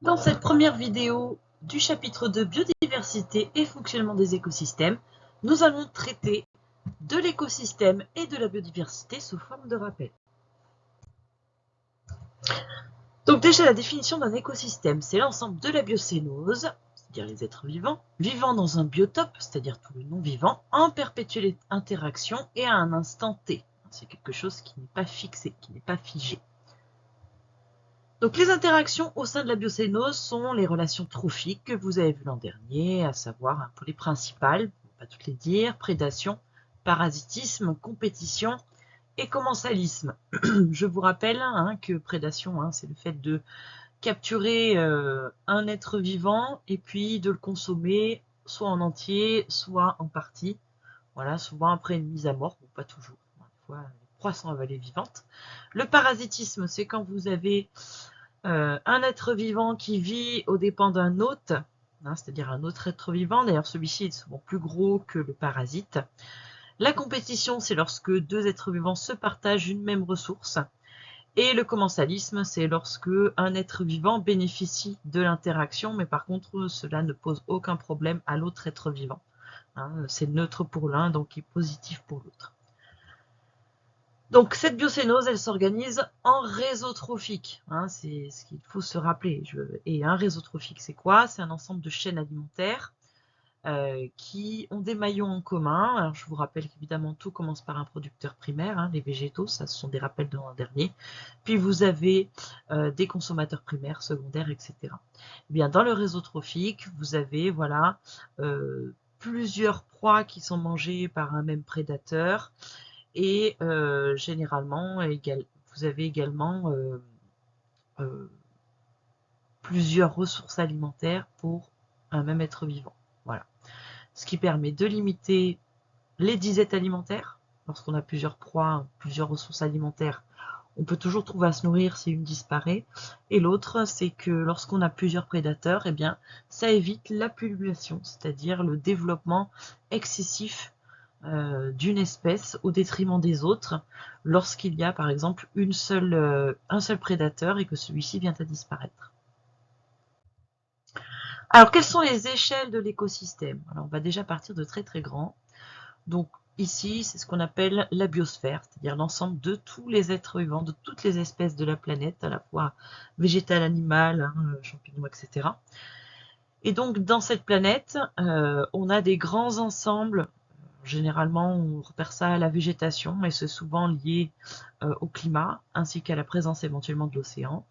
Dans cette première vidéo du chapitre de biodiversité et fonctionnement des écosystèmes, nous allons traiter de l'écosystème et de la biodiversité sous forme de rappel. Donc déjà, la définition d'un écosystème, c'est l'ensemble de la biocénose, c'est-à-dire les êtres vivants, vivant dans un biotope, c'est-à-dire tous les non-vivants, en perpétuelle interaction et à un instant T. C'est quelque chose qui n'est pas fixé, qui n'est pas figé. Donc les interactions au sein de la biocénose sont les relations trophiques que vous avez vues l'an dernier, à savoir un peu les principales, on ne va pas toutes les dire, prédation, parasitisme, compétition et commensalisme. Je vous rappelle que prédation, c'est le fait de capturer un être vivant et puis de le consommer soit en entier, soit en partie. Voilà, souvent après une mise à mort, bon, pas toujours, des fois les proies sont avalées vivantes. Le parasitisme, c'est quand vous avez un être vivant qui vit aux dépens d'un hôte, c'est-à-dire un autre être vivant, d'ailleurs celui-ci est souvent plus gros que le parasite. La compétition, c'est lorsque deux êtres vivants se partagent une même ressource. Et le commensalisme, c'est lorsque un être vivant bénéficie de l'interaction, mais par contre, cela ne pose aucun problème à l'autre être vivant. C'est neutre pour l'un, donc est positif pour l'autre. Donc cette biocénose, elle s'organise en réseau trophique. C'est ce qu'il faut se rappeler. Et un réseau trophique, c'est quoi? C'est un ensemble de chaînes alimentaires qui ont des maillons en commun. Alors je vous rappelle qu'évidemment tout commence par un producteur primaire, les végétaux, ça ce sont des rappels de l'an dernier. Puis vous avez des consommateurs primaires, secondaires, etc. Eh bien, dans le réseau trophique, vous avez voilà, plusieurs proies qui sont mangées par un même prédateur. Et généralement, vous avez également plusieurs ressources alimentaires pour un même être vivant. Voilà. Ce qui permet de limiter les disettes alimentaires. Lorsqu'on a plusieurs proies, plusieurs ressources alimentaires, on peut toujours trouver à se nourrir si une disparaît. Et l'autre, c'est que lorsqu'on a plusieurs prédateurs, eh bien, ça évite la pullulation, c'est-à-dire le développement excessif d'une espèce au détriment des autres, lorsqu'il y a par exemple un seul prédateur et que celui-ci vient à disparaître. Alors, quelles sont les échelles de l'écosystème? Alors, on va déjà partir de très très grand. Donc, ici, c'est ce qu'on appelle la biosphère, c'est-à-dire l'ensemble de tous les êtres vivants, de toutes les espèces de la planète, à la fois végétales, animales, champignons, etc. Et donc, dans cette planète, on a des grands ensembles. Généralement, on repère ça à la végétation, mais c'est souvent lié au climat, ainsi qu'à la présence éventuellement de l'océan.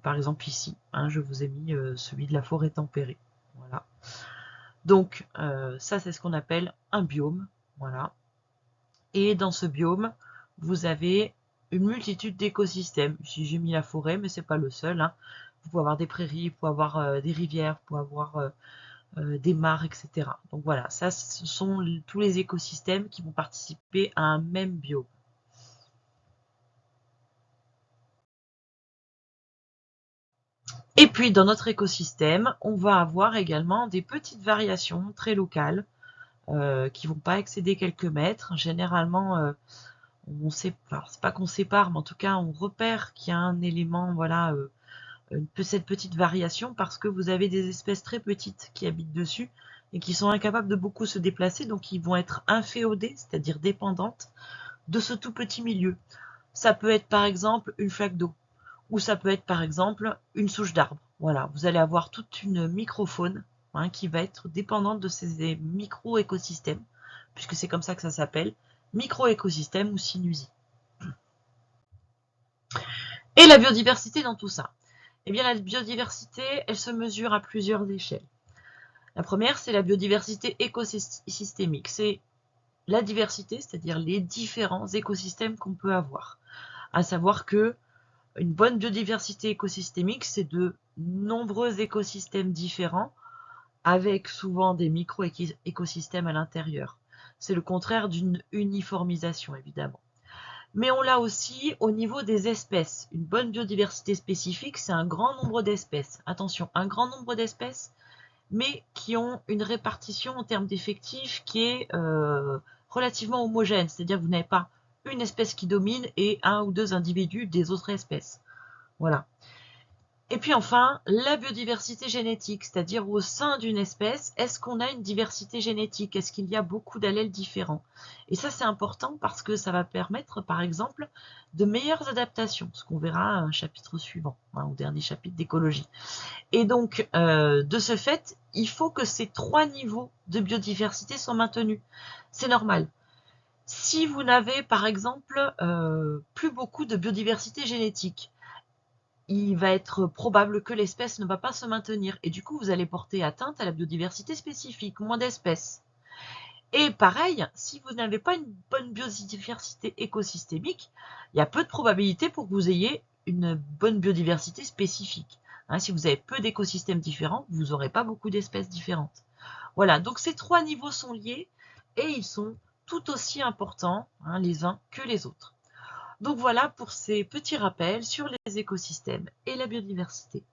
Par exemple, ici, je vous ai mis celui de la forêt tempérée. Voilà. Donc, ça, c'est ce qu'on appelle un biome. Voilà. Et dans ce biome, vous avez une multitude d'écosystèmes. Ici, j'ai mis la forêt, mais c'est pas le seul. Vous pouvez avoir des prairies, vous pouvez avoir des rivières, vous pouvez avoir des mares, etc. Donc voilà, ça, ce sont tous les écosystèmes qui vont participer à un même biome. Et puis, dans notre écosystème, on va avoir également des petites variations très locales qui ne vont pas excéder quelques mètres. Généralement, on sépare, c'est pas qu'on sépare, mais en tout cas, on repère qu'il y a un élément, voilà, cette petite variation parce que vous avez des espèces très petites qui habitent dessus et qui sont incapables de beaucoup se déplacer, donc ils vont être inféodées, c'est-à-dire dépendantes de ce tout petit milieu. Ça peut être par exemple une flaque d'eau, ou ça peut être par exemple une souche d'arbre. Voilà, vous allez avoir toute une microfaune qui va être dépendante de ces micro-écosystèmes, puisque c'est comme ça que ça s'appelle, micro-écosystèmes ou sinusies. Et la biodiversité dans tout ça? Eh bien, la biodiversité, elle se mesure à plusieurs échelles. La première, c'est la biodiversité écosystémique. C'est la diversité, c'est-à-dire les différents écosystèmes qu'on peut avoir. À savoir que une bonne biodiversité écosystémique, c'est de nombreux écosystèmes différents, avec souvent des micro-écosystèmes à l'intérieur. C'est le contraire d'une uniformisation, évidemment. Mais on l'a aussi au niveau des espèces. Une bonne biodiversité spécifique, c'est un grand nombre d'espèces. Attention, un grand nombre d'espèces, mais qui ont une répartition en termes d'effectifs qui est relativement homogène. C'est-à-dire que vous n'avez pas une espèce qui domine et un ou deux individus des autres espèces. Voilà. Et puis enfin, la biodiversité génétique, c'est-à-dire au sein d'une espèce, est-ce qu'on a une diversité génétique? Est-ce qu'il y a beaucoup d'allèles différents? Et ça, c'est important parce que ça va permettre, par exemple, de meilleures adaptations, ce qu'on verra à un chapitre suivant, au dernier chapitre d'écologie. Et donc, de ce fait, il faut que ces 3 niveaux de biodiversité soient maintenus. C'est normal. Si vous n'avez, par exemple, plus beaucoup de biodiversité génétique, il va être probable que l'espèce ne va pas se maintenir. Et du coup, vous allez porter atteinte à la biodiversité spécifique, moins d'espèces. Et pareil, si vous n'avez pas une bonne biodiversité écosystémique, il y a peu de probabilité pour que vous ayez une bonne biodiversité spécifique. Si vous avez peu d'écosystèmes différents, vous n'aurez pas beaucoup d'espèces différentes. Voilà, donc ces 3 niveaux sont liés et ils sont tout aussi importants les uns que les autres. Donc voilà pour ces petits rappels sur les écosystèmes et la biodiversité.